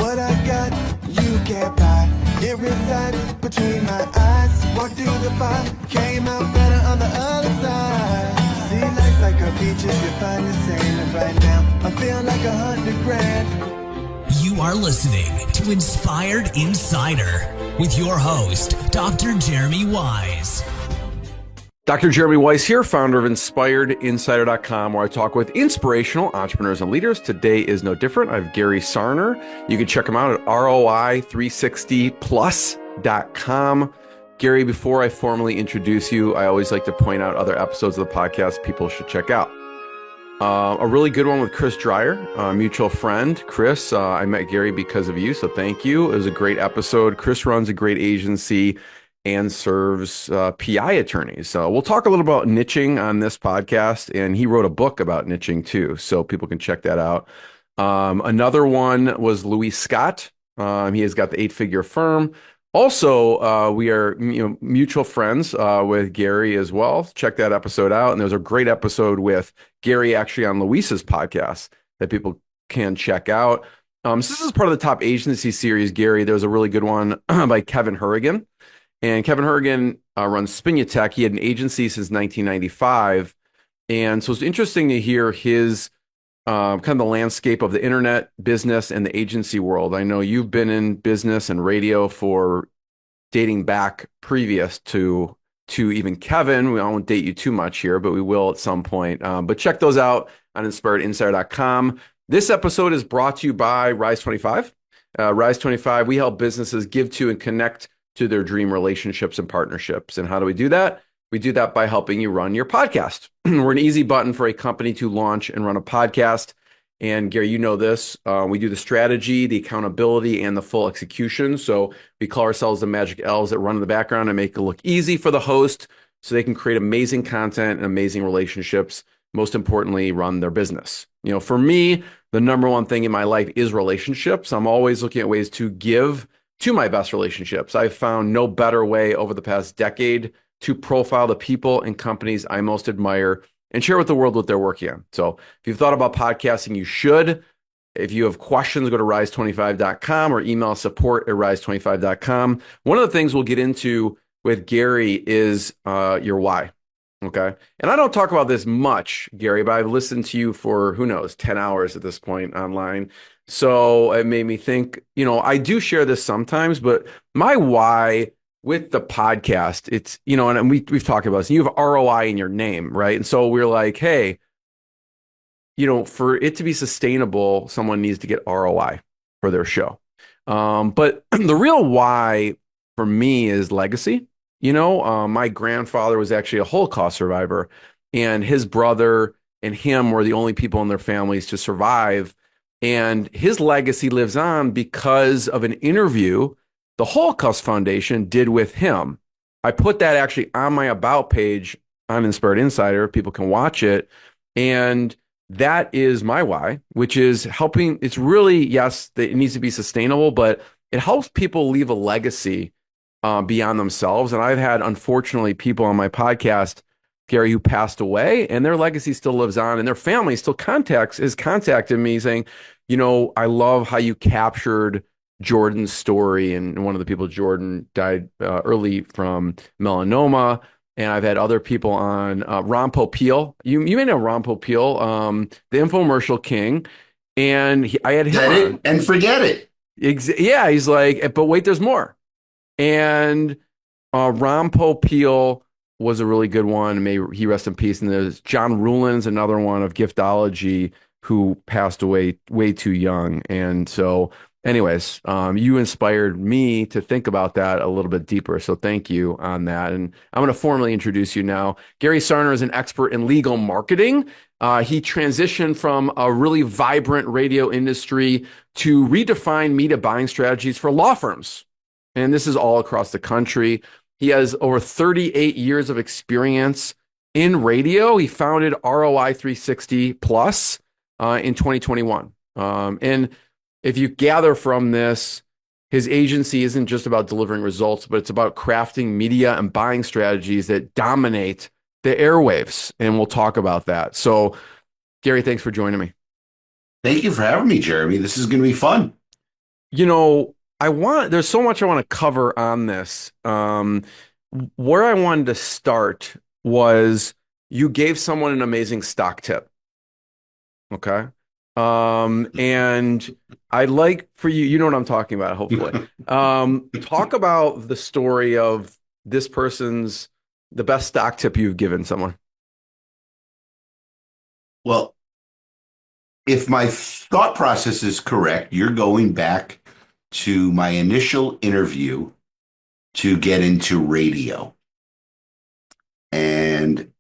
What I got, you can't buy. It resides between my eyes. Walked through the fire, came out better on the other side. See, life's like a beach if you find the sand. And right now, I feel like 100 grand. You are listening to Inspired Insider with your host, Dr. Jeremy Weisz. Dr. Jeremy Weisz here, founder of InspiredInsider.com, where I talk with inspirational entrepreneurs and leaders. Today is no different. I have Gary Sarner. You can check him out at ROI360plus.com. Gary, before I formally introduce you, I always like to point out other episodes of the podcast people should check out. A really good one with Chris Dreyer, a mutual friend. Chris, I met Gary because of you, so thank you. It was a great episode. Chris runs a great agency and serves PI attorneys. We'll talk a little about niching on this podcast, and he wrote a book about niching too, so people can check that out. Another one was Louis Scott. He has got the 8-figure firm. Also, we are mutual friends with Gary as well. Check that episode out. And there's a great episode with Gary actually on Luis's podcast that people can check out. So this is part of the top agency series, Gary. There's a really good one by Kevin Hurrigan. And Kevin Hurrigan runs Spinutech. He had an agency since 1995. And so it's interesting to hear his kind of the landscape of the internet business and the agency world. I know you've been in business and radio for dating back previous to even Kevin. We won't date you too much here, but we will at some point. But check those out on InspiredInsider.com. This episode is brought to you by Rise 25. Rise 25, we help businesses give to and connect to their dream relationships and partnerships. And how do we do that? We do that by helping you run your podcast. We're an easy button for a company to launch and run a podcast. And Gary, you know this. We do the strategy, the accountability, and the full execution. So we call ourselves the magic elves that run in the background and make it look easy for the host so they can create amazing content and amazing relationships. Most importantly, run their business. For me, the number one thing in my life is relationships. I'm always looking at ways to give to my best relationships. I've found no better way over the past decade to profile the people and companies I most admire and share with the world what they're working on. So if you've thought about podcasting, you should. If you have questions, go to rise25.com or email support@rise25.com. One of the things we'll get into with Gary is your why. Okay. And I don't talk about this much, Gary, but I've listened to you for, 10 hours at this point online. So it made me think, I do share this sometimes, but my why with the podcast, it's, and we've talked about this, and you have ROI in your name, right? And so we're like, hey, for it to be sustainable, someone needs to get ROI for their show. But the real why for me is legacy. My grandfather was actually a Holocaust survivor, and his brother and him were the only people in their families to survive. And his legacy lives on because of an interview the Holocaust Foundation did with him. I put that actually on my About page on Inspired Insider. People can watch it. And that is my why, which is helping. It's really, yes, it needs to be sustainable, but it helps people leave a legacy beyond themselves. And I've had, unfortunately, people on my podcast, Gary, who passed away, and their legacy still lives on, and their family still contacted me saying, I love how you captured Jordan's story. And one of the people, Jordan, died early from melanoma. And I've had other people on, Ron Popeil. You may know Ron Popeil, the infomercial king. And I had him Set on. it and forget it. Yeah, he's like, but wait, there's more. And Ron Popeil was a really good one. May he rest in peace. And there's John Rulin's another one of Giftology who passed away way too young. And so anyways, you inspired me to think about that a little bit deeper. So thank you on that. And I'm going to formally introduce you now. Gary Sarner is an expert in legal marketing. He transitioned from a really vibrant radio industry to redefine media buying strategies for law firms. And this is all across the country. He has over 38 years of experience in radio. He founded ROI 360 Plus in 2021. And if you gather from this, his agency isn't just about delivering results, but it's about crafting media and buying strategies that dominate the airwaves. And we'll talk about that. So, Gary, thanks for joining me. Thank you for having me, Jeremy. This is going to be fun. there's so much I want to cover on this. Where I wanted to start was you gave someone an amazing stock tip. Okay. And I'd like for you, you know what I'm talking about, hopefully. Talk about the story of this person's the best stock tip you've given someone. Well, if my thought process is correct, you're going back to my initial interview to get into radio. And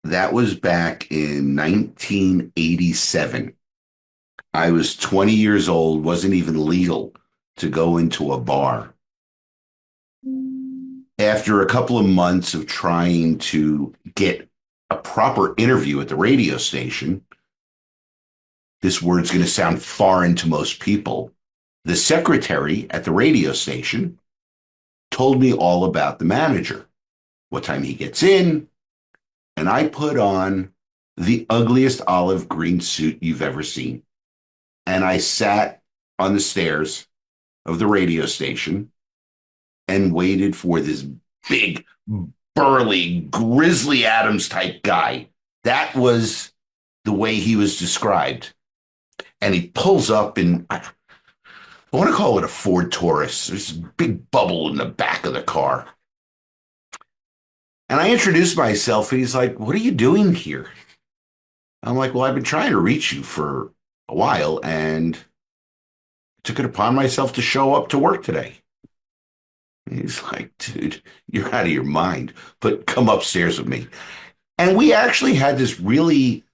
that was back in 1987. I was 20 years old, wasn't even legal to go into a bar. After a couple of months of trying to get a proper interview at the radio station, this word's going to sound foreign to most people. The secretary at the radio station told me all about the manager, what time he gets in, and I put on the ugliest olive green suit you've ever seen. And I sat on the stairs of the radio station and waited for this big, burly, Grizzly Adams type guy. That was the way he was described. And he pulls up in, I want to call it a Ford Taurus. There's a big bubble in the back of the car. And I introduced myself, and he's like, "What are you doing here?" I'm like, "Well, I've been trying to reach you for a while, and took it upon myself to show up to work today." And he's like, "Dude, you're out of your mind, but come upstairs with me." And we actually had this really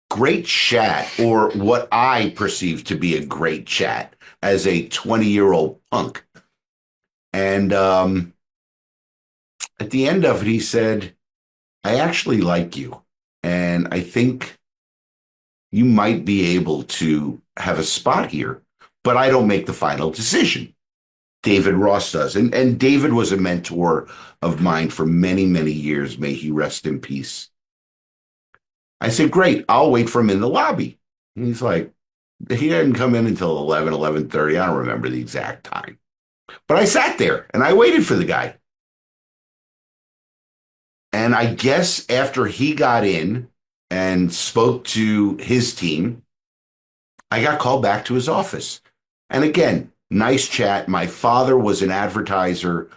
great chat, or what I perceived to be a great chat as a 20-year-old punk. And at the end of it, he said, "I actually like you, and I think you might be able to have a spot here, but I don't make the final decision. David Ross does." And David was a mentor of mine for many, many years. May he rest in peace. I said, "Great, I'll wait for him in the lobby." And he's like, he didn't come in until 11:30. I don't remember the exact time. But I sat there and I waited for the guy. And I guess after he got in and spoke to his team, I got called back to his office. And again, nice chat. My father was an advertiser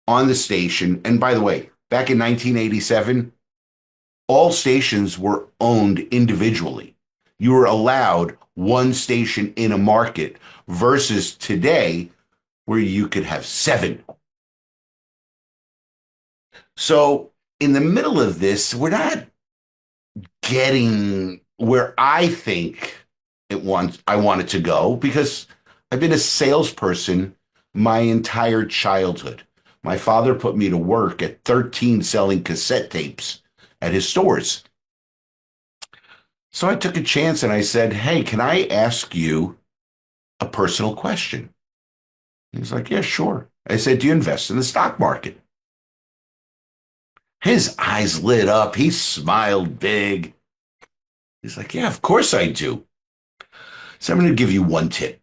on the station. And by the way, back in 1987, all stations were owned individually. You were allowed one station in a market versus today where you could have 7. So in the middle of this, we're not getting where I think I want it to go, because I've been a salesperson my entire childhood. My father put me to work at 13 selling cassette tapes at his stores. So I took a chance and I said, "Hey, can I ask you a personal question?" He's like, "Yeah, sure." I said, "Do you invest in the stock market?" His eyes lit up. He smiled big. He's like, "Yeah, of course I do." So I'm going to give you one tip.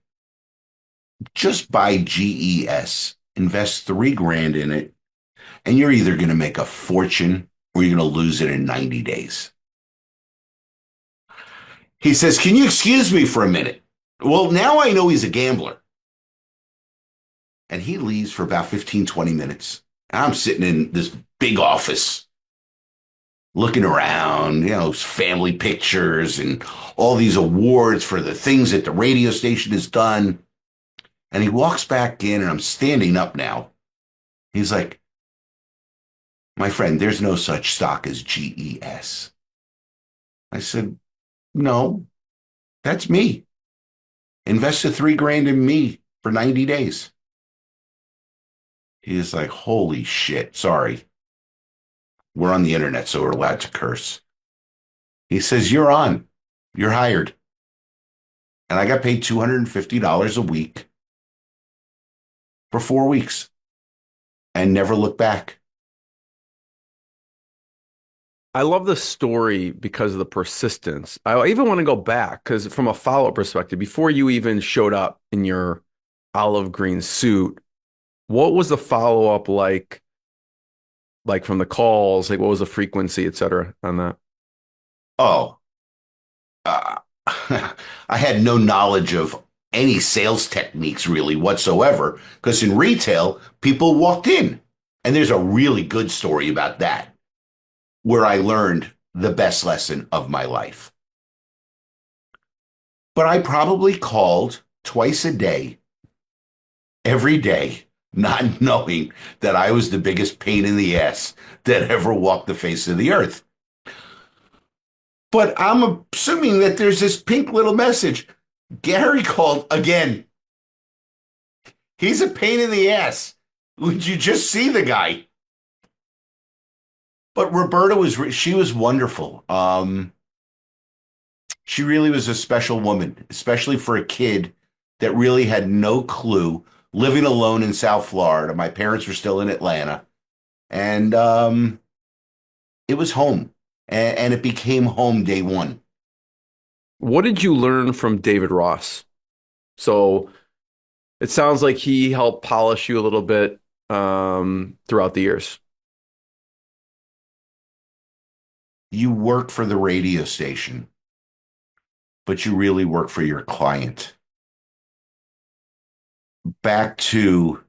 Just buy GES, invest $3,000 in it, and you're either going to make a fortune or you're going to lose it in 90 days. He says, "Can you excuse me for a minute?" Well, now I know he's a gambler. And he leaves for about 15, 20 minutes. And I'm sitting in this big office looking around, family pictures and all these awards for the things that the radio station has done. And he walks back in, and I'm standing up now. He's like, "My friend, there's no such stock as GES." I said, "No, that's me. Invested $3,000 in me for 90 days. He's like, "Holy shit, sorry. We're on the internet, so we're allowed to curse." He says, "You're on. You're hired." And I got paid $250 a week for 4 weeks and never looked back. I love the story because of the persistence. I even want to go back because from a follow-up perspective, before you even showed up in your olive green suit, what was the follow-up like from the calls? Like what was the frequency, et cetera, on that? Oh, uh, I had no knowledge of any sales techniques really whatsoever because in retail, people walked in. And there's a really good story about that where I learned the best lesson of my life. But I probably called twice a day, every day, not knowing that I was the biggest pain in the ass that ever walked the face of the earth. But I'm assuming that there's this pink little message. Gary called again. He's a pain in the ass. Would you just see the guy? But Roberta she was wonderful. She really was a special woman, especially for a kid that really had no clue, living alone in South Florida. My parents were still in Atlanta, and it was home, and it became home day one. What did you learn from David Ross? So it sounds like he helped polish you a little bit throughout the years. You work for the radio station, but you really work for your client. Back to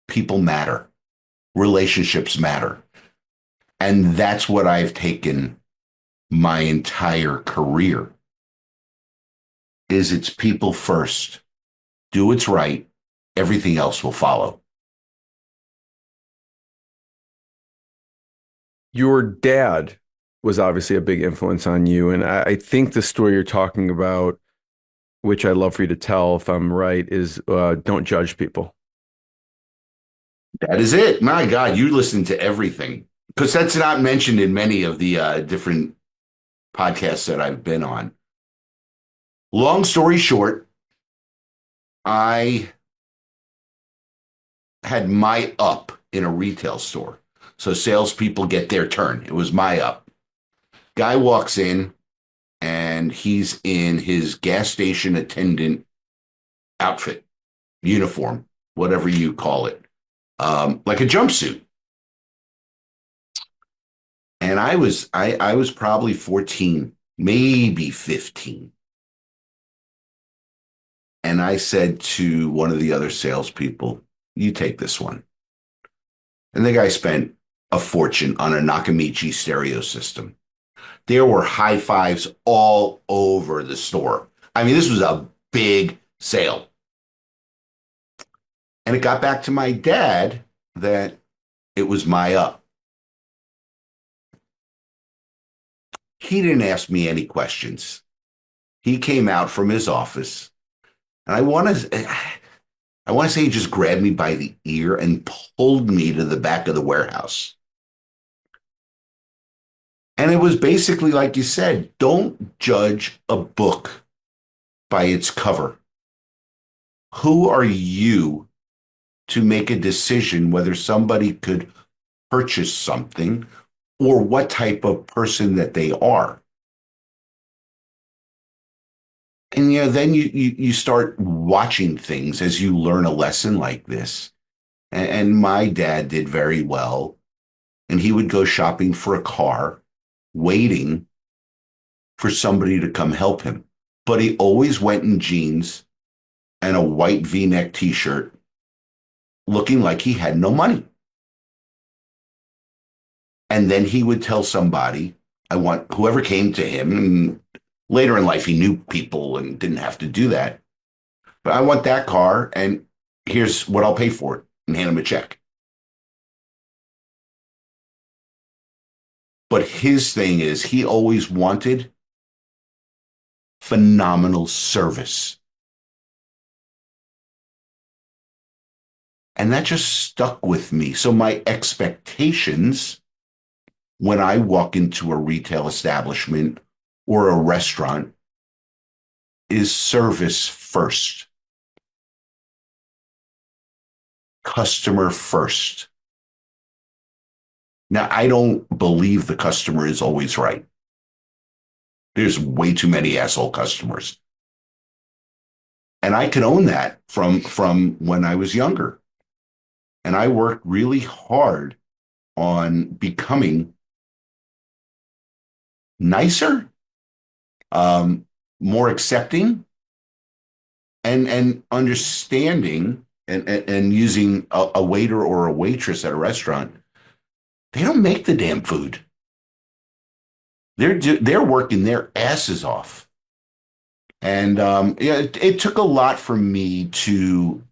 people matter, relationships matter. And that's what I've taken my entire career is it's people first. Do what's right. Everything else will follow. Your dad was obviously a big influence on you. And I think the story you're talking about, which I'd love for you to tell if I'm right, is don't judge people. That is it. My God, you listen to everything because that's not mentioned in many of the different podcasts that I've been on. Long story short, I had my up in a retail store. So salespeople get their turn. It was my up. Guy walks in and he's in his gas station attendant outfit, uniform, whatever you call it, like a jumpsuit. And I was probably 14, maybe 15. And I said to one of the other salespeople, you take this one. And the guy spent a fortune on a Nakamichi stereo system. There were high fives all over the store. I mean, this was a big sale. And it got back to my dad that it was my up. He didn't ask me any questions. He came out from his office, and I want to say he just grabbed me by the ear and pulled me to the back of the warehouse. And it was basically like you said, don't judge a book by its cover. Who are you to make a decision whether somebody could purchase something or what type of person that they are? And then you start watching things as you learn a lesson like this. And my dad did very well. And he would go shopping for a car, waiting for somebody to come help him. But he always went in jeans and a white V-neck t-shirt, looking like he had no money. And then he would tell somebody, I want whoever came to him, and later in life he knew people and didn't have to do that. But I want that car, and here's what I'll pay for it, and hand him a check. But his thing is he always wanted phenomenal service. And that just stuck with me. So my expectations when I walk into a retail establishment or a restaurant is service first, customer first. Now, I don't believe the customer is always right. There's way too many asshole customers. And I can own that from when I was younger. And I worked really hard on becoming nicer, um, more accepting, and understanding, and using a waiter or a waitress at a restaurant. They don't make the damn food. They're working their asses off. And yeah, it took a lot for me to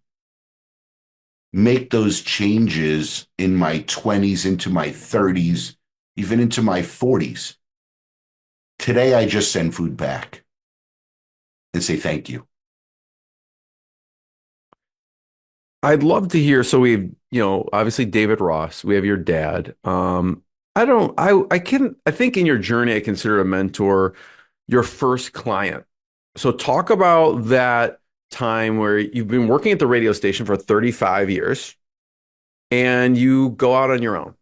make those changes in my 20s, into my 30s, even into my 40s. Today, I just send food back and say thank you. I'd love to hear. So we've, obviously David Ross, we have your dad. I think in your journey, I consider a mentor your first client. So talk about that time where you've been working at the radio station for 35 years and you go out on your own,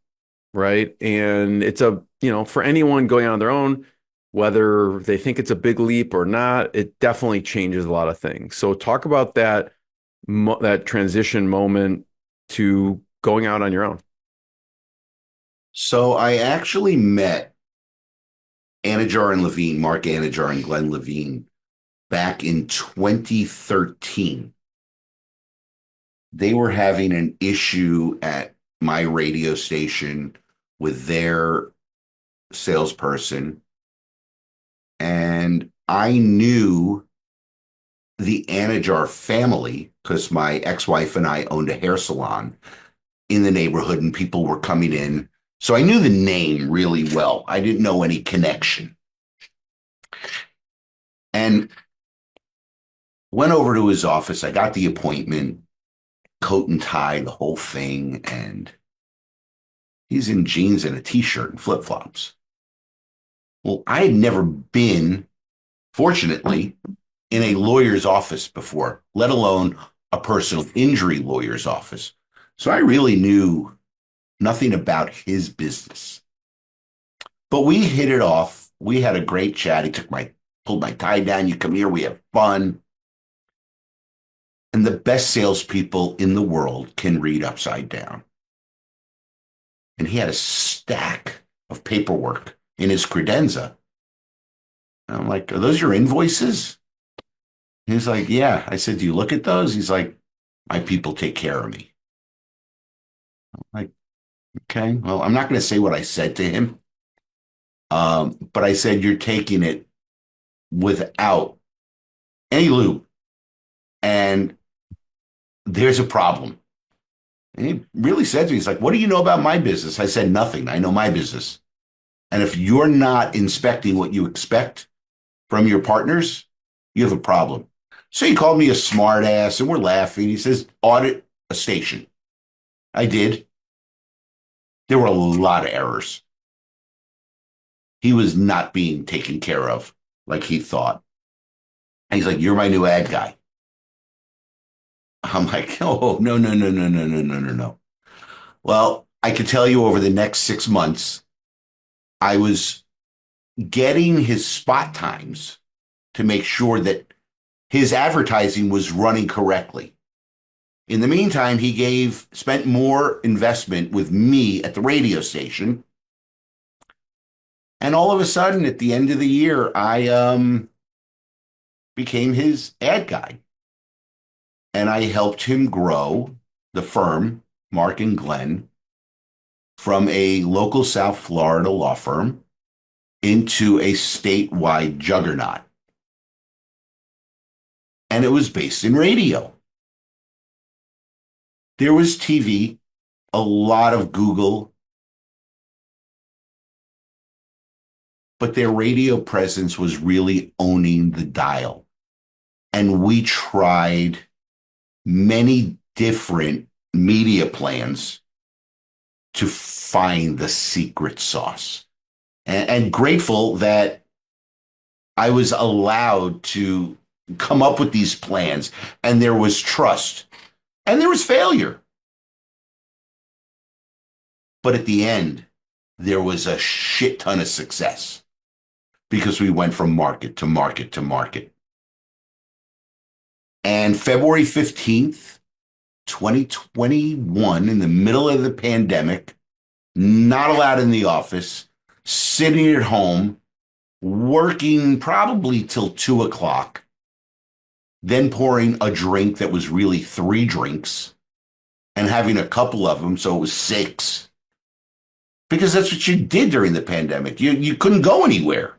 right? And it's for anyone going out on their own, whether they think it's a big leap or not, it definitely changes a lot of things. So talk about that transition moment to going out on your own. So I actually met Anajar and Levine, Mark Anajar and Glenn Levine, back in 2013. They were having an issue at my radio station with their salesperson. And I knew the Anajar family because my ex-wife and I owned a hair salon in the neighborhood and people were coming in. So I knew the name really well. I didn't know any connection. And went over to his office. I got the appointment, coat and tie, the whole thing. And he's in jeans and a t-shirt and flip-flops. Well, I had never been, fortunately, in a lawyer's office before, let alone a personal injury lawyer's office. So I really knew nothing about his business. But we hit it off. We had a great chat. He pulled my tie down. You come here, we have fun. And the best salespeople in the world can read upside down. And he had a stack of paperwork in his credenza. And I'm like, are those your invoices? He's like, yeah. I said, do you look at those? He's like, my people take care of me. I'm like, okay, well, I'm not going to say what I said to him. But I said, you're taking it without any lube. And there's a problem. And he really said to me, he's like, what do you know about my business? I said, nothing. I know my business. And if you're not inspecting what you expect from your partners, you have a problem. So he called me a smart ass and we're laughing. He says, audit a station. I did. There were a lot of errors. He was not being taken care of like he thought. And he's like, you're my new ad guy. I'm like, oh, no, no, no, no, no, no, no, no, no. Well, I could tell you over the next 6 months, I was getting his spot times to make sure that his advertising was running correctly. In the meantime, he spent more investment with me at the radio station. And all of a sudden, at the end of the year, I became his ad guy. And I helped him grow the firm, Mark and Glenn, from a local South Florida law firm into a statewide juggernaut. And it was based in radio. There was TV, a lot of Google, but their radio presence was really owning the dial. And we tried many different media plans to find the secret sauce. And grateful that I was allowed to come up with these plans, and there was trust and there was failure. But at the end, there was a shit ton of success because we went from market to market to market. And February 15th, 2021, in the middle of the pandemic, not allowed in the office, sitting at home, working probably till 2 o'clock, then pouring a drink that was really 3 drinks and having a couple of them. So it was 6, because that's what you did during the pandemic. You couldn't go anywhere.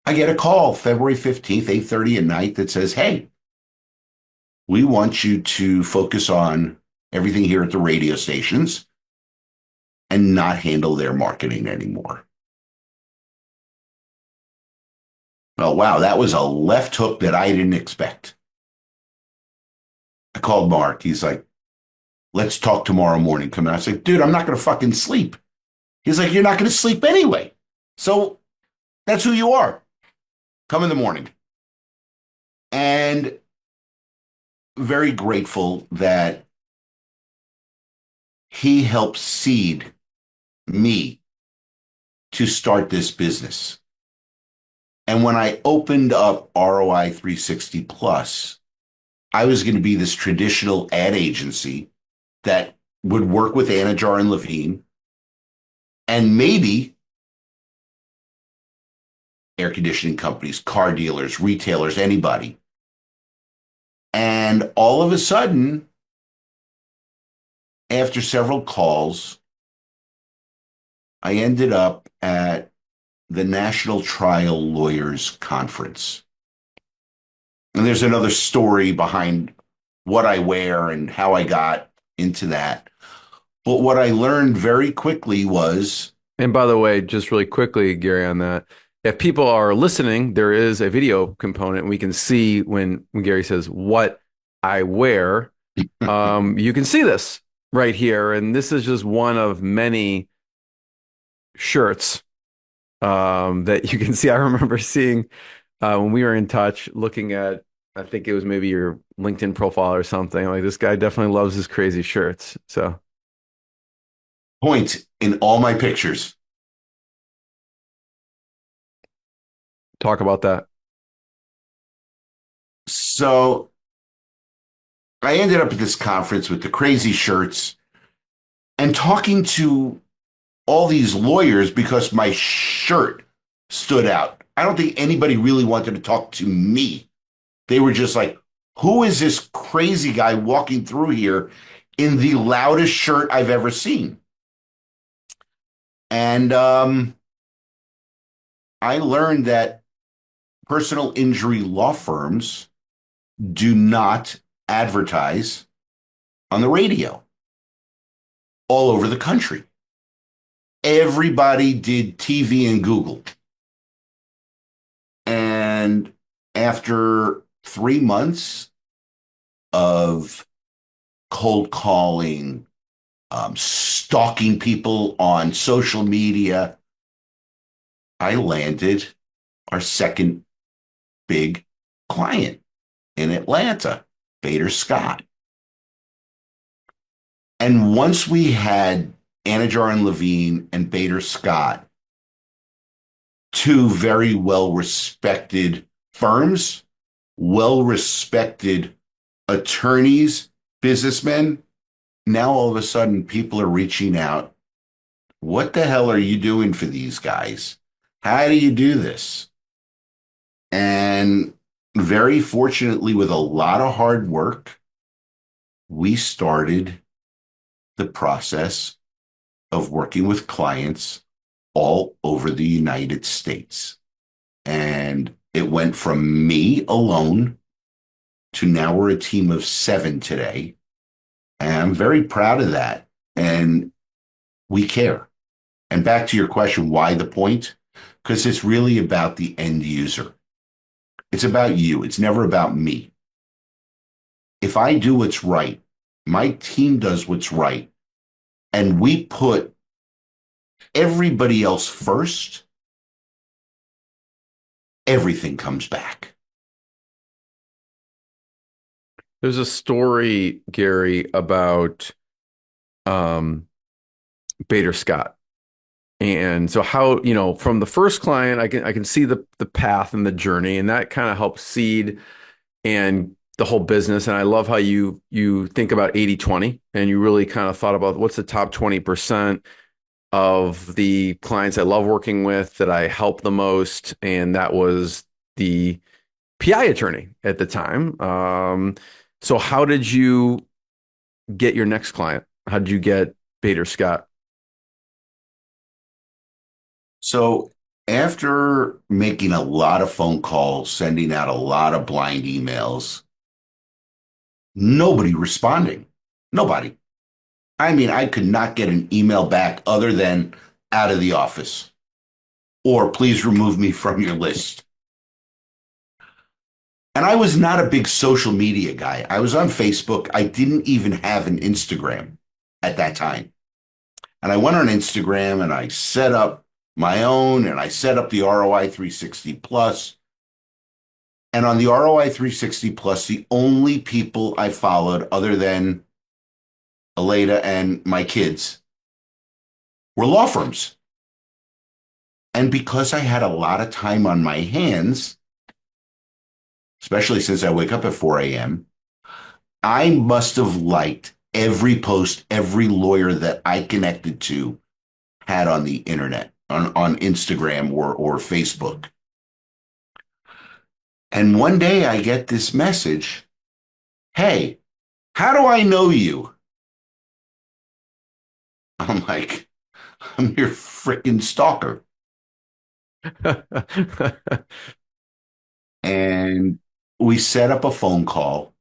I get a call February 15th, 8:30 at night that says, hey, we want you to focus on everything here at the radio stations and not handle their marketing anymore. Oh, wow, that was a left hook that I didn't expect. I called Mark. He's like, let's talk tomorrow morning. Come in. I was like, dude, I'm not going to fucking sleep. He's like, you're not going to sleep anyway. So that's who you are. Come in the morning. And very grateful that he helped seed me to start this business. And when I opened up ROI 360 Plus, I was going to be this traditional ad agency that would work with Anajar and Levine and maybe air conditioning companies, car dealers, retailers, anybody. And all of a sudden, after several calls, I ended up at the National Trial Lawyers Conference. And there's another story behind what I wear and how I got into that. But what I learned very quickly was... And by the way, just really quickly, Gary, on that, if people are listening, there is a video component. We can see when Gary says what I wear. You can see this right here. And this is just one of many shirts that you can see. I remember seeing when we were in touch, looking at, I think it was maybe your LinkedIn profile or something. Like, this guy definitely loves his crazy shirts. So, point in all my pictures. talk about that. So I ended up at this conference with the crazy shirts and talking to all these lawyers because my shirt stood out. I don't think anybody really wanted to talk to me. They were just like, who is this crazy guy walking through here in the loudest shirt I've ever seen? And I learned that personal injury law firms do not advertise on the radio all over the country. Everybody did TV and Google. And after 3 months of cold calling, stalking people on social media, I landed our second big client in Atlanta, Bader Scott. And once we had Anajar and Levine and Bader Scott, 2 very well-respected firms, well-respected attorneys, businessmen, now all of a sudden people are reaching out. What the hell are you doing for these guys? How do you do this? And very fortunately, with a lot of hard work, we started the process of working with clients all over the United States. And it went from me alone to now we're a team of 7 today. And I'm very proud of that. And we care. And back to your question, why the point? Because it's really about the end user. It's about you. It's never about me. If I do what's right, my team does what's right, and we put everybody else first, everything comes back. There's a story, Gary, about Bader Scott. And so how, from the first client, I can see the path and the journey, and that kind of helps seed and the whole business. And I love how you think about 80/20, and you really kind of thought about what's the top 20% of the clients I love working with that I help the most. And that was the PI attorney at the time. So how did you get your next client? How did you get Bader Scott? So after making a lot of phone calls, sending out a lot of blind emails, nobody responding. Nobody. I mean, I could not get an email back other than out of the office or please remove me from your list. And I was not a big social media guy. I was on Facebook. I didn't even have an Instagram at that time. And I went on Instagram and I set up my own and I set up the ROI 360 Plus. And on the ROI 360 Plus, the only people I followed other than Aleda and my kids were law firms. And because I had a lot of time on my hands, especially since I wake up at 4 a.m., I must have liked every post every lawyer that I connected to had on the internet, on Instagram or Facebook. And one day I get this message, hey, how do I know you? I'm like, I'm your freaking stalker. And we set up a phone call.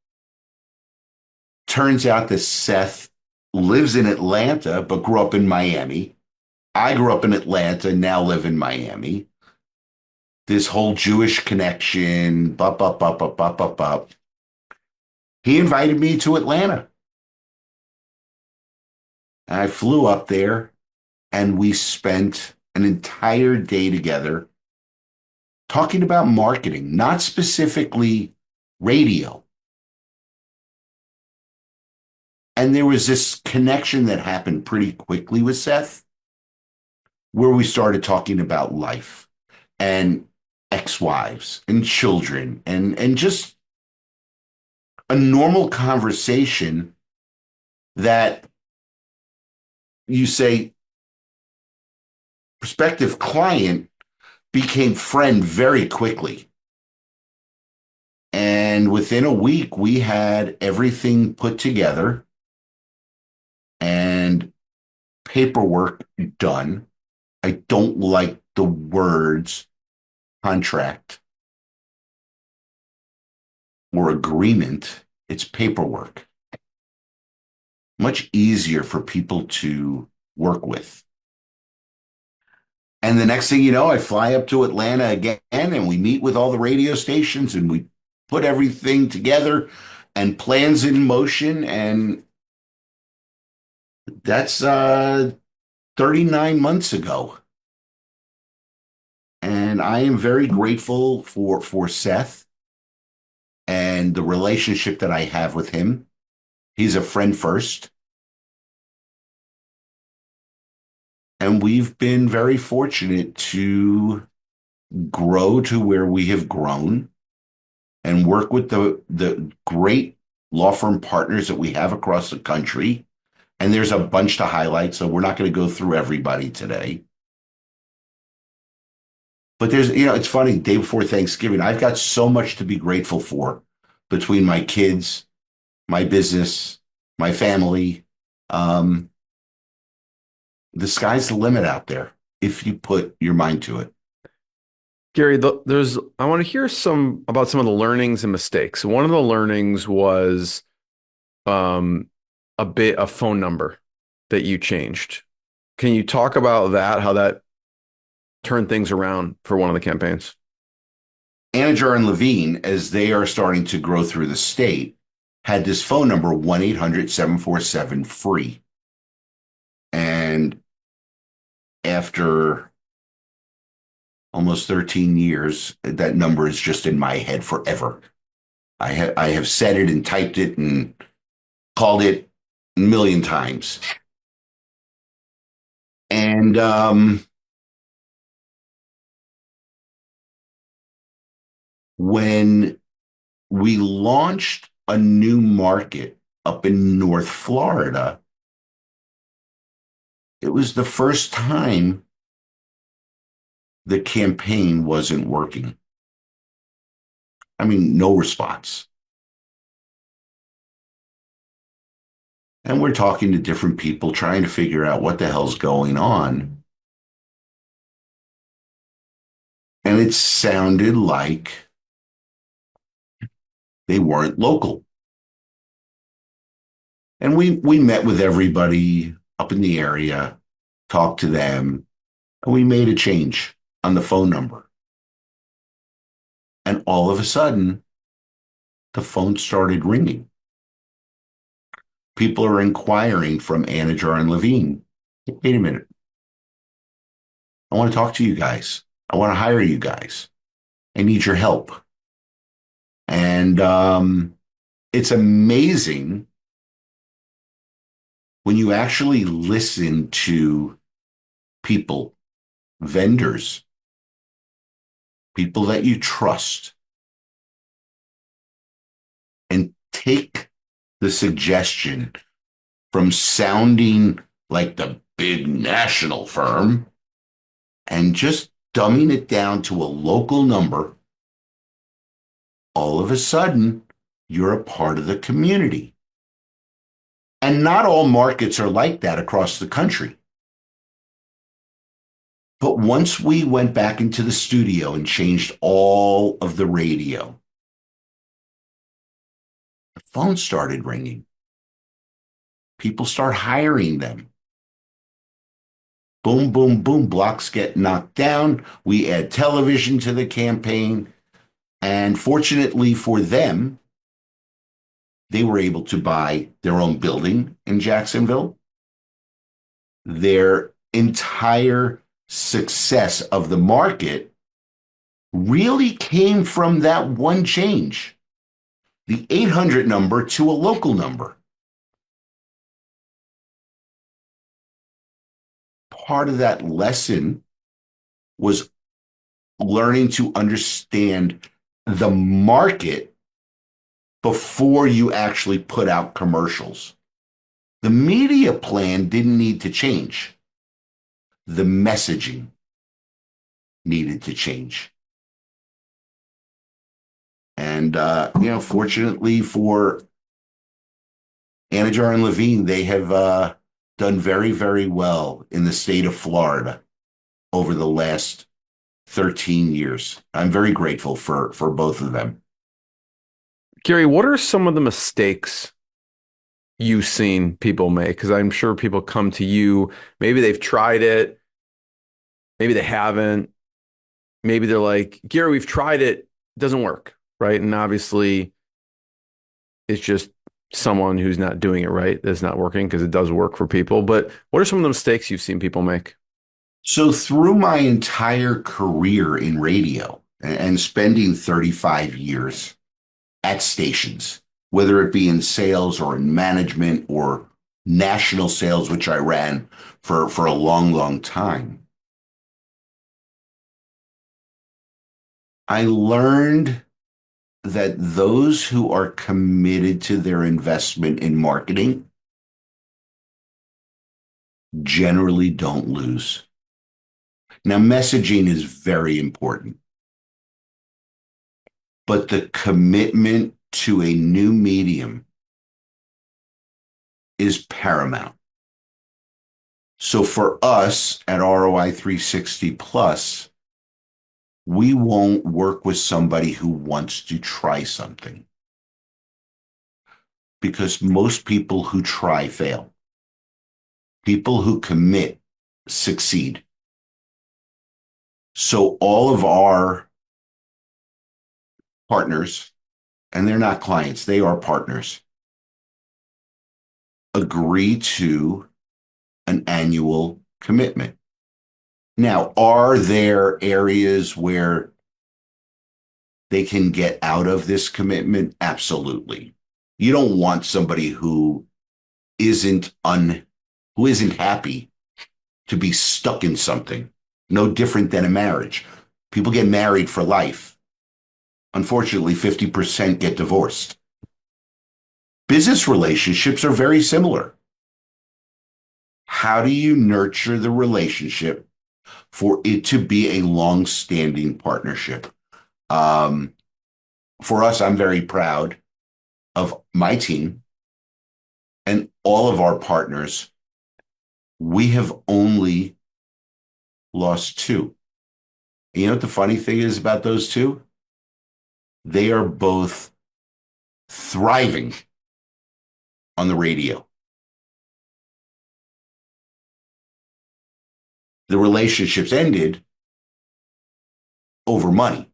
Turns out that Seth lives in Atlanta, but grew up in Miami. I grew up in Atlanta, now live in Miami. This whole Jewish connection, bup, bup, bup, bup, bup, bup, bup. He invited me to Atlanta. I flew up there and we spent an entire day together talking about marketing, not specifically radio. And there was this connection that happened pretty quickly with Seth, where we started talking about life and ex-wives and children and just a normal conversation that you say prospective client became friend very quickly. And within a week, we had everything put together and paperwork done. I don't like the words contract or agreement. It's paperwork. Much easier for people to work with. And the next thing you know, I fly up to Atlanta again and we meet with all the radio stations and we put everything together and plans in motion. And that's 39 months ago. And I am very grateful for Seth and the relationship that I have with him. He's a friend first. And we've been very fortunate to grow to where we have grown and work with the great law firm partners that we have across the country. And there's a bunch to highlight, so we're not going to go through everybody today. But there's, it's funny, day before Thanksgiving, I've got so much to be grateful for between my kids, my business, my family. The sky's the limit out there if you put your mind to it. Gary, I want to hear about some of the learnings and mistakes. One of the learnings was a phone number that you changed. Can you talk about that, how that turned things around for one of the campaigns? Anajar and Levine, as they are starting to grow through the state, had this phone number, 1-800-747-FREE. And after almost 13 years, that number is just in my head forever. I have said it and typed it and called it a million times. And when we launched a new market up in North Florida, it was the first time the campaign wasn't working. I mean, no response. And we're talking to different people trying to figure out what the hell's going on. And it sounded like they weren't local. And we met with everybody up in the area, talked to them, and we made a change on the phone number. And all of a sudden, the phone started ringing. People are inquiring from Anajar and Levine. Wait a minute. I want to talk to you guys. I want to hire you guys. I need your help. And it's amazing when you actually listen to people, vendors, people that you trust, and take the suggestion from sounding like the big national firm and just dumbing it down to a local number, all of a sudden, you're a part of the community. And not all markets are like that across the country. But once we went back into the studio and changed all of the radio, the phone started ringing. People start hiring them. Boom, boom, boom. Blocks get knocked down. We add television to the campaign. And fortunately for them, they were able to buy their own building in Jacksonville. Their entire success of the market really came from that one change, the 800 number to a local number. Part of that lesson was learning to understand the market before you actually put out commercials. The media plan didn't need to change. The messaging needed to change. And, fortunately for Anajar and Levine, they have done very, very well in the state of Florida over the last 13 years. I'm very grateful for both of them. Gary, what are some of the mistakes you've seen people make? Because I'm sure people come to you, maybe they've tried it, maybe they haven't. Maybe they're like, Gary, we've tried it, it doesn't work, right? And obviously, it's just someone who's not doing it right that's not working, because it does work for people. But what are some of the mistakes you've seen people make? So through my entire career in radio and spending 35 years at stations, whether it be in sales or in management or national sales, which I ran for a long, long time, I learned that those who are committed to their investment in marketing generally don't lose. Now, messaging is very important, but the commitment to a new medium is paramount. So for us at ROI 360 Plus, we won't work with somebody who wants to try something, because most people who try fail. People who commit succeed. So all of our partners, and they're not clients, they are partners, agree to an annual commitment. Now, are there areas where they can get out of this commitment? Absolutely. You don't want somebody who isn't happy to be stuck in something, no different than a marriage. People get married for life. Unfortunately, 50% get divorced. Business relationships are very similar. How do you nurture the relationship for it to be a long-standing partnership? For us, I'm very proud of my team and all of our partners. We have only lost two. And you know what the funny thing is about those two? They are both thriving on the radio. The relationships ended over money.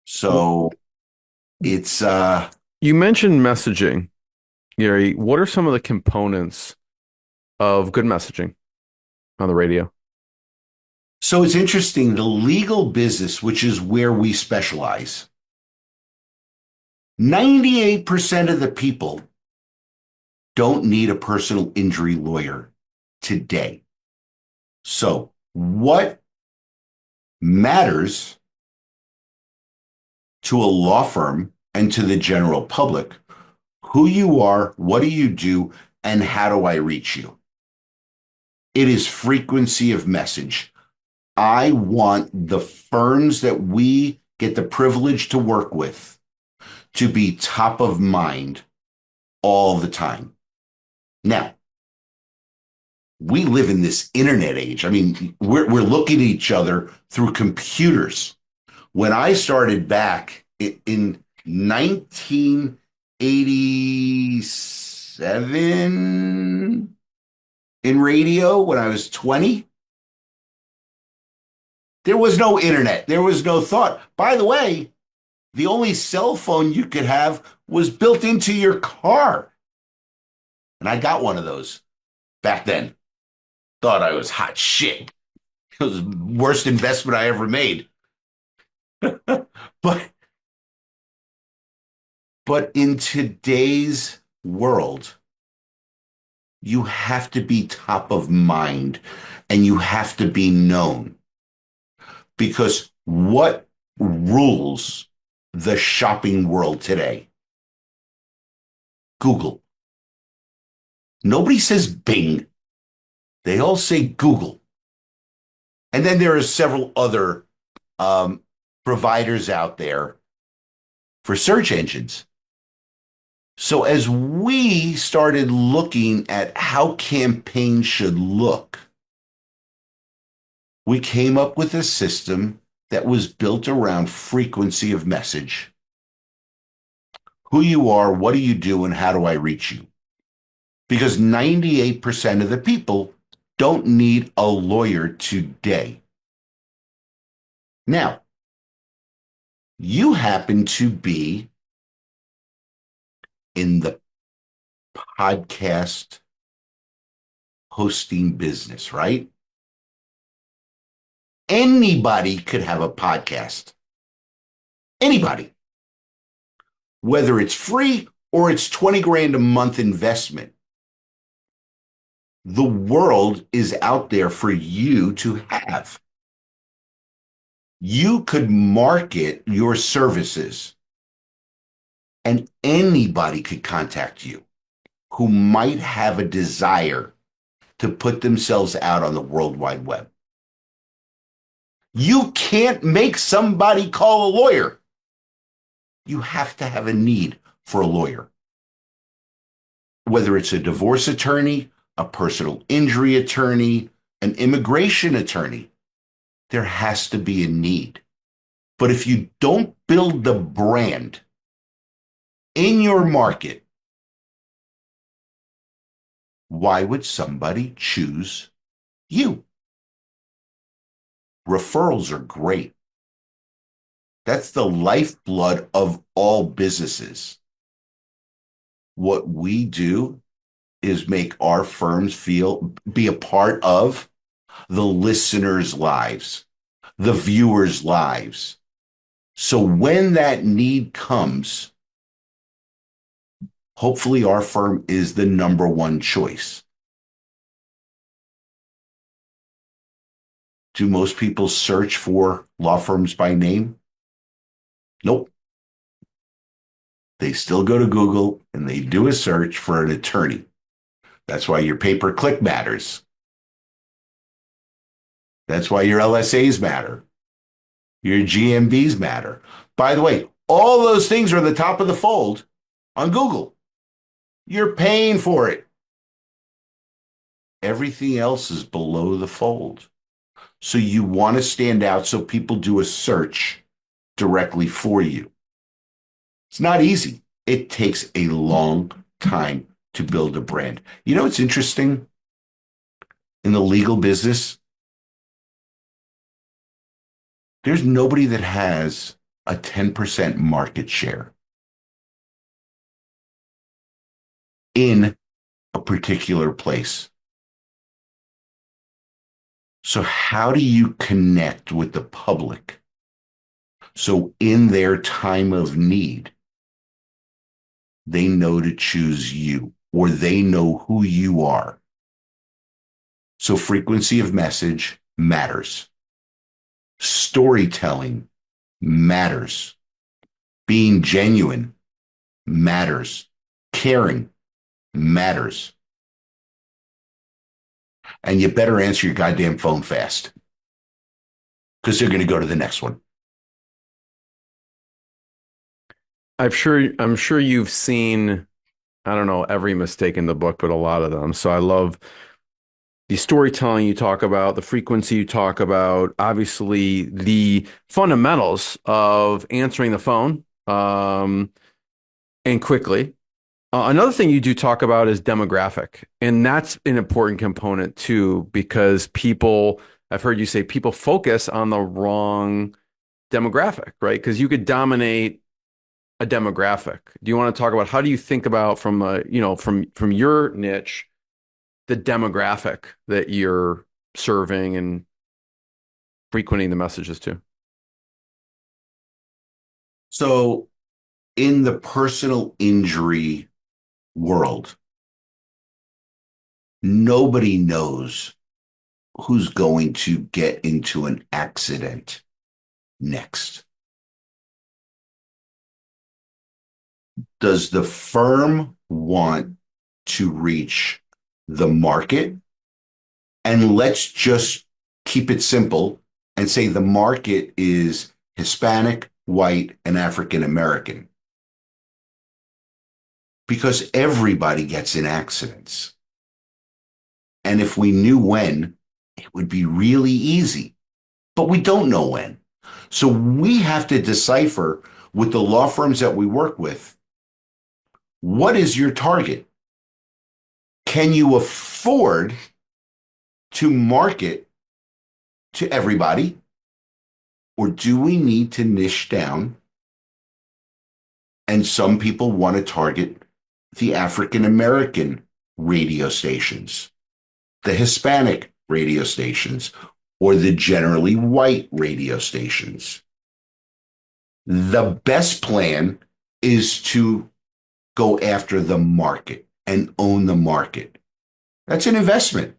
So it's You mentioned messaging, Gary. What are some of the components of good messaging on the radio? so it's interesting. The legal business, which is where we specialize, 98% of the people don't need a personal injury lawyer today. So what matters to a law firm and to the general public? Who you are, what do you do, and how do I reach you? It is frequency of message. I want the firms that we get the privilege to work with to be top of mind all the time. Now, we live in this internet age. I mean, we're looking at each other through computers. When I started back in 1987 in radio, when I was 20, there was no internet. There was no thought. By the way, the only cell phone you could have was built into your car. And I got one of those back then. Thought I was hot shit. It was the worst investment I ever made. but in today's world, you have to be top of mind and you have to be known. Because what rules the shopping world today? Google. Nobody says Bing. They all say Google. And then there are several other providers out there for search engines. So as we started looking at how campaigns should look, we came up with a system that was built around frequency of message. Who you are, what do you do, and how do I reach you? Because 98% of the people don't need a lawyer today. Now, you happen to be in the podcast hosting business, right? Anybody could have a podcast. Anybody. Whether it's free or it's 20 grand a month investment. The world is out there for you to have. You could market your services and anybody could contact you who might have a desire to put themselves out on the World Wide Web. You can't make somebody call a lawyer. You have to have a need for a lawyer. Whether it's a divorce attorney, a personal injury attorney, an immigration attorney, there has to be a need. But if you don't build the brand in your market, why would somebody choose you? Referrals are great. That's the lifeblood of all businesses. What we do is make our firms be a part of the listeners' lives, the viewers' lives. So when that need comes, hopefully our firm is the number one choice. Do most people search for law firms by name? Nope. They still go to Google and they do a search for an attorney. That's why your pay-per-click matters. That's why your LSAs matter. Your GMBs matter. By the way, all those things are at the top of the fold on Google. You're paying for it. Everything else is below the fold. So you want to stand out so people do a search directly for you. It's not easy. It takes a long time to build a brand. You know, it's interesting in the legal business. There's nobody that has a 10% market share in a particular place. So how do you connect with the public? So in their time of need, they know to choose you, or they know who you are. So frequency of message matters. Storytelling matters. Being genuine matters. Caring matters. And you better answer your goddamn phone fast, because they're going to go to the next one. I'm sure you've seen, I don't know, every mistake in the book, but a lot of them. So I love the storytelling you talk about, the frequency you talk about, obviously the fundamentals of answering the phone, and quickly. Another thing you do talk about is demographic, and that's an important component too, because I've heard you say people focus on the wrong demographic, right? Because you could dominate a demographic. Do you want to talk about how do you think about from from your niche, the demographic that you're serving and frequenting the messages to? So in the personal injury world, nobody knows who's going to get into an accident next. Does the firm want to reach the market? And let's just keep it simple and say the market is Hispanic, white, and African American. Because everybody gets in accidents. And if we knew when, it would be really easy. But we don't know when. So we have to decipher with the law firms that we work with, what is your target? Can you afford to market to everybody? Or do we need to niche down? And some people want to target the African American radio stations, the Hispanic radio stations, or the generally white radio stations. The best plan is to go after the market and own the market. That's an investment.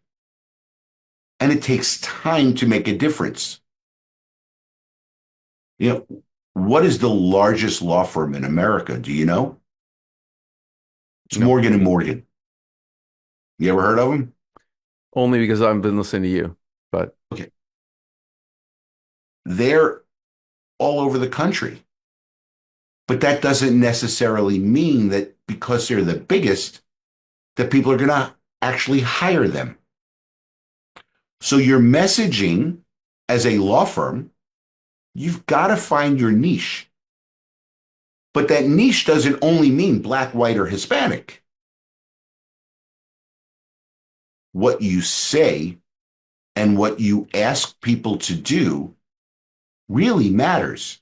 And it takes time to make a difference. You know, what is the largest law firm in America? Do you know? It's No. Morgan & Morgan. You ever heard of them? Only because I've been listening to you, but Okay. They're all over the country. But that doesn't necessarily mean that because they're the biggest, that people are going to actually hire them. So your messaging as a law firm, you've got to find your niche. But that niche doesn't only mean black, white, or Hispanic. What you say and what you ask people to do really matters.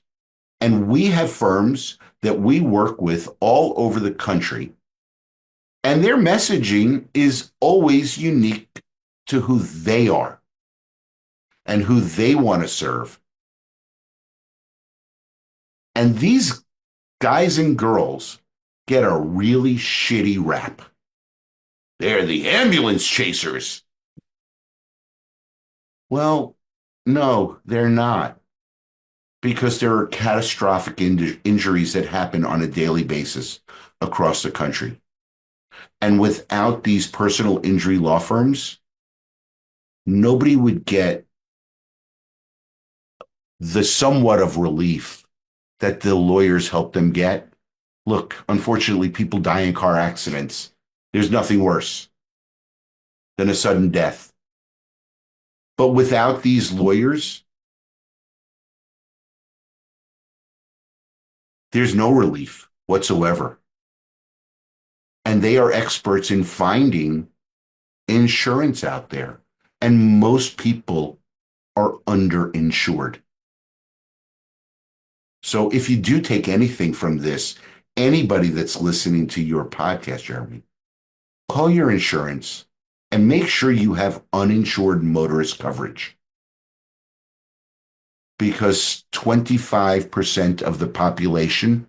And we have firms that we work with all over the country, and their messaging is always unique to who they are and who they want to serve. And these guys and girls get a really shitty rap. They're the ambulance chasers. Well, no, they're not, because there are catastrophic injuries that happen on a daily basis across the country. And without these personal injury law firms, nobody would get the somewhat of relief that the lawyers help them get. Look, unfortunately, people die in car accidents. There's nothing worse than a sudden death. But without these lawyers, there's no relief whatsoever. And they are experts in finding insurance out there. And most people are underinsured. So if you do take anything from this, anybody that's listening to your podcast, Jeremy, call your insurance and make sure you have uninsured motorist coverage. Because 25% of the population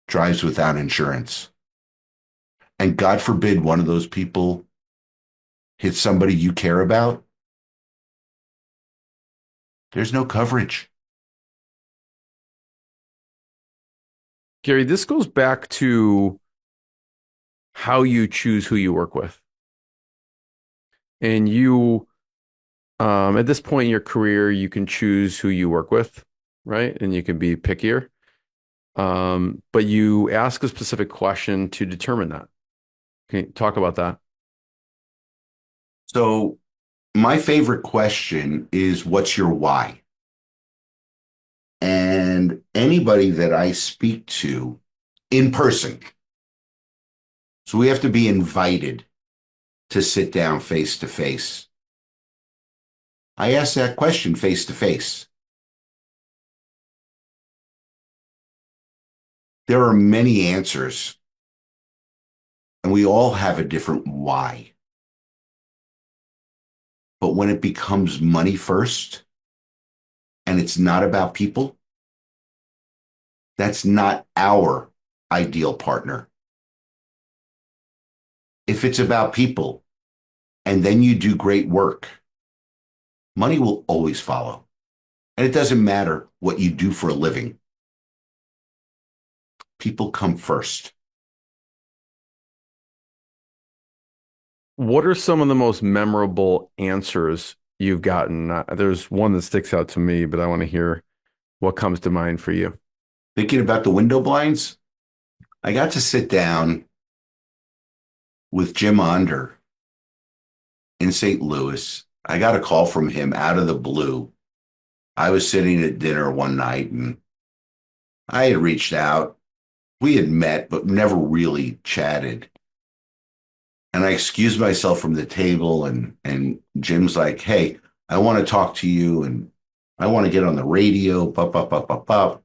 drives without insurance. And God forbid one of those people hits somebody you care about, there's no coverage. Gary, this goes back to how you choose who you work with. And you, at this point in your career, you can choose who you work with, right? And you can be pickier. But you ask a specific question to determine that. Can you talk about that? So my favorite question is, what's your why? And anybody that I speak to in person, so we have to be invited to sit down face to face. I ask that question face to face. There are many answers, and we all have a different why. But when it becomes money first, and it's not about people, that's not our ideal partner. If it's about people, and then you do great work, money will always follow. And it doesn't matter what you do for a living. People come first. What are some of the most memorable answers you've gotten? There's one that sticks out to me, but I want to hear what comes to mind for you. Thinking about the window blinds, I got to sit down with Jim Onder in St. Louis. I got a call from him out of the blue. I was sitting at dinner one night and I had reached out. We had met, but never really chatted. And I excused myself from the table, and Jim's like, hey, I want to talk to you, and I want to get on the radio, bop, bop, bop, bop, bop.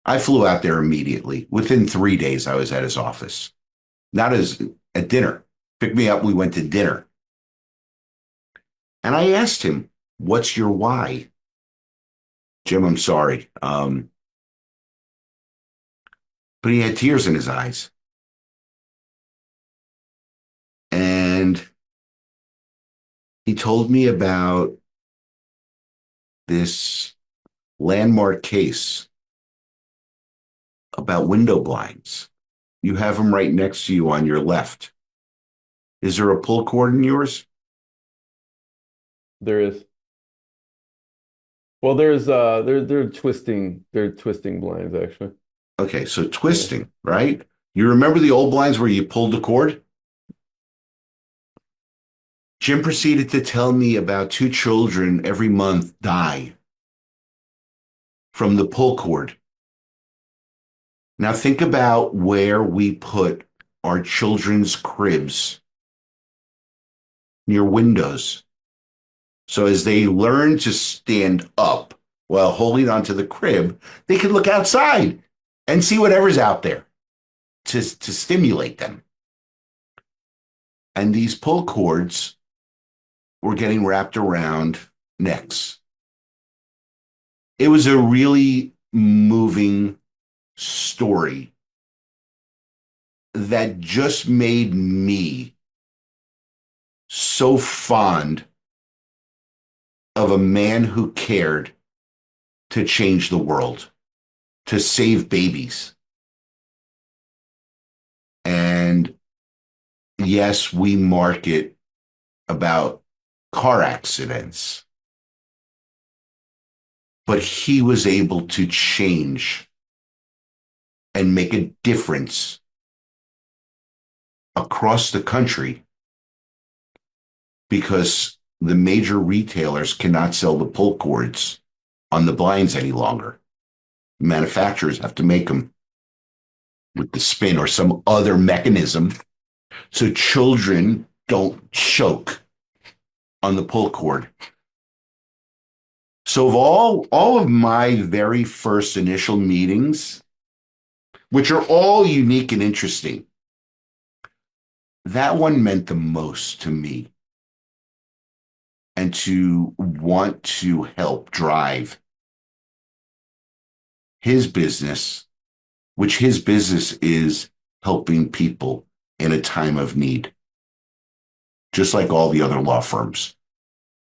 I flew out there immediately. Within 3 days, I was at his office. Not as at dinner. Picked me up, we went to dinner. And I asked him, what's your why? Jim, I'm sorry. But he had tears in his eyes. And he told me about this landmark case about window blinds. You have them right next to you on your left. Is there a pull cord in yours? There is. Well, they're twisting blinds actually. Okay, so twisting, right? You remember the old blinds where you pulled the cord? Jim proceeded to tell me about 2 children every month die from the pull cord. Now think about where we put our children's cribs near windows. So as they learn to stand up while holding onto the crib, they can look outside and see whatever's out there to stimulate them. And these pull cords were getting wrapped around necks. It was a really moving story that just made me so fond of a man who cared to change the world, to save babies. And yes, we market about car accidents, but he was able to change and make a difference across the country because the major retailers cannot sell the pull cords on the blinds any longer. Manufacturers have to make them with the spin or some other mechanism so children don't choke on the pull cord. So of all of my very first initial meetings, which are all unique and interesting, that one meant the most to me. And to want to help drive his business, which his business is helping people in a time of need, just like all the other law firms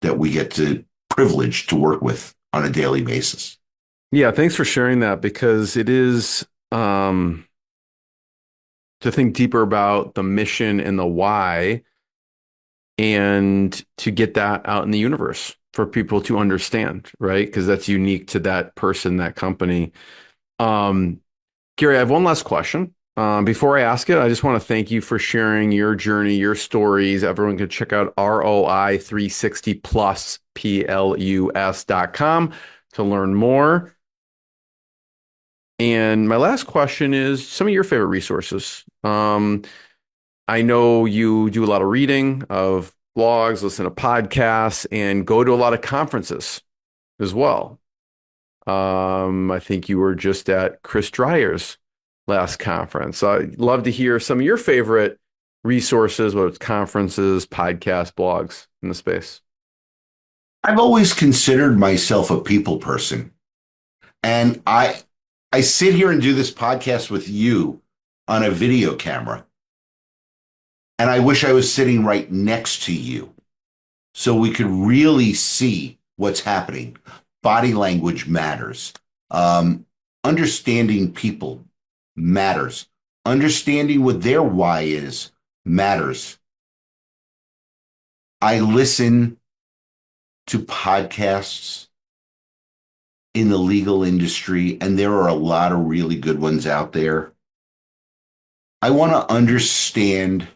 that we get to privilege to work with on a daily basis. Yeah, thanks for sharing that because it is to think deeper about the mission and the why and to get that out in the universe for people to understand, right? Because that's unique to that person, that company. Gary, I have one last question. Before I ask it, I just want to thank you for sharing your journey, your stories. Everyone can check out ROI360plus.com to learn more. And my last question is some of your favorite resources. I know you do a lot of reading of blogs, listen to podcasts, and go to a lot of conferences as well. I think you were just at Chris Dreyer's last conference. So I'd love to hear some of your favorite resources, whether it's conferences, podcasts, blogs in the space. I've always considered myself a people person. And I sit here and do this podcast with you on a video camera. And I wish I was sitting right next to you so we could really see what's happening. Body language matters. Understanding people matters. Understanding what their why is matters. I listen to podcasts in the legal industry, and there are a lot of really good ones out there. I want to understand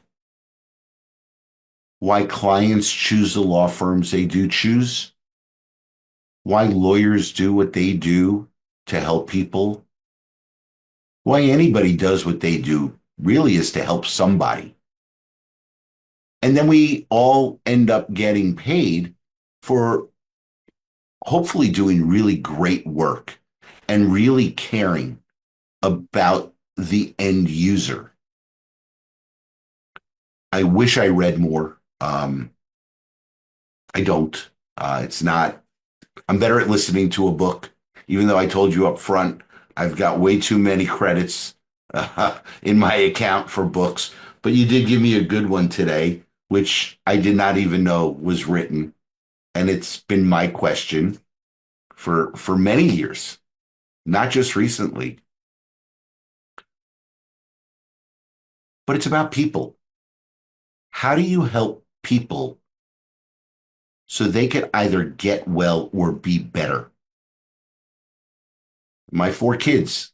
why clients choose the law firms they do choose, why lawyers do what they do to help people, why anybody does what they do really is to help somebody. And then we all end up getting paid for hopefully doing really great work and really caring about the end user. I wish I read more. I don't. It's not. I'm better at listening to a book, even though I told you up front, I've got way too many credits in my account for books. But you did give me a good one today, which I did not even know was written. And it's been my question for many years, not just recently. But it's about people. How do you help people so they can either get well or be better? My 4 kids,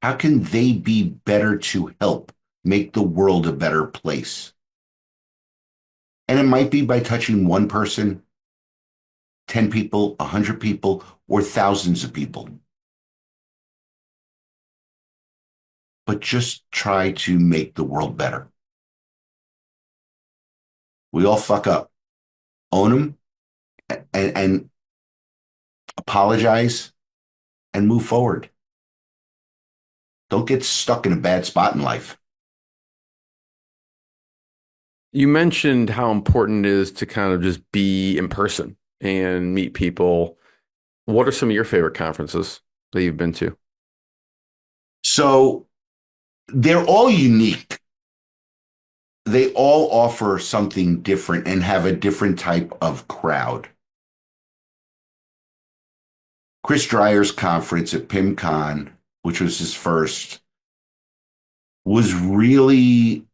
how can they be better to help make the world a better place? And it might be by touching one person, 10 people, 100 people, or thousands of people. But just try to make the world better. We all fuck up. Own them and apologize and move forward. Don't get stuck in a bad spot in life. You mentioned how important it is to kind of just be in person and meet people. What are some of your favorite conferences that you've been to? So they're all unique. They all offer something different and have a different type of crowd. Chris Dreyer's conference at PimCon, which was his first, was really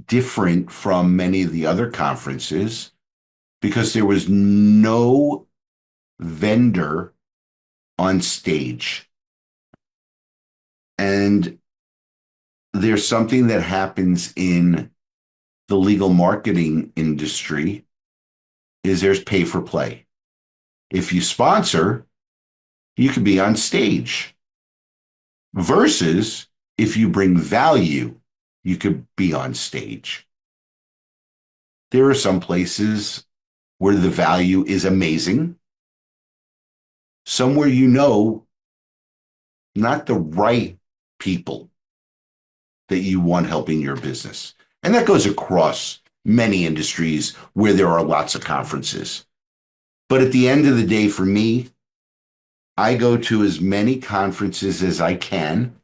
different from many of the other conferences because there was no vendor on stage. And there's something that happens in the legal marketing industry is there's pay for play. If you sponsor, you could be on stage. Versus if you bring value, you could be on stage. There are some places where the value is amazing. Somewhere not the right people that you want helping your business. And that goes across many industries where there are lots of conferences. But at the end of the day, for me, I go to as many conferences as I can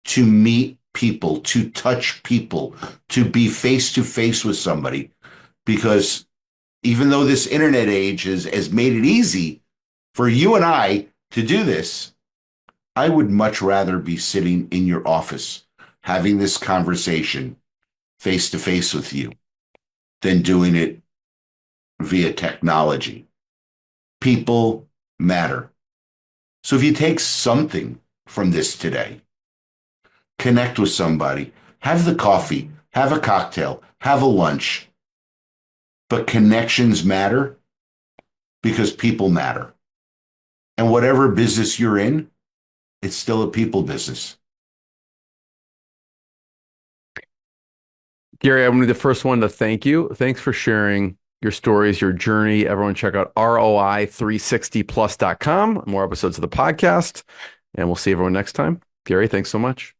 to meet people, to touch people, to be face to face with somebody. Because even though this internet age has made it easy for you and I to do this, I would much rather be sitting in your office having this conversation face to face with you than doing it via technology. People matter. So if you take something from this today, connect with somebody, have the coffee, have a cocktail, have a lunch. But connections matter because people matter. And whatever business you're in, it's still a people business. Gary, I'm going to be the first one to thank you. Thanks for sharing your stories, your journey. Everyone check out ROI360plus.com. More episodes of the podcast. And we'll see everyone next time. Gary, thanks so much.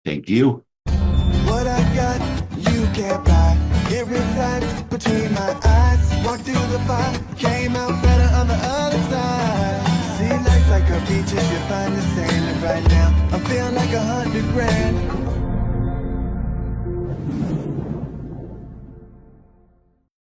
Thank you. What I got, you can't buy. It resides between my eyes. Walked through the fire, came out better on the other side. See, life's like a beach if you find the sailing right now. I'm feeling like $100 grand.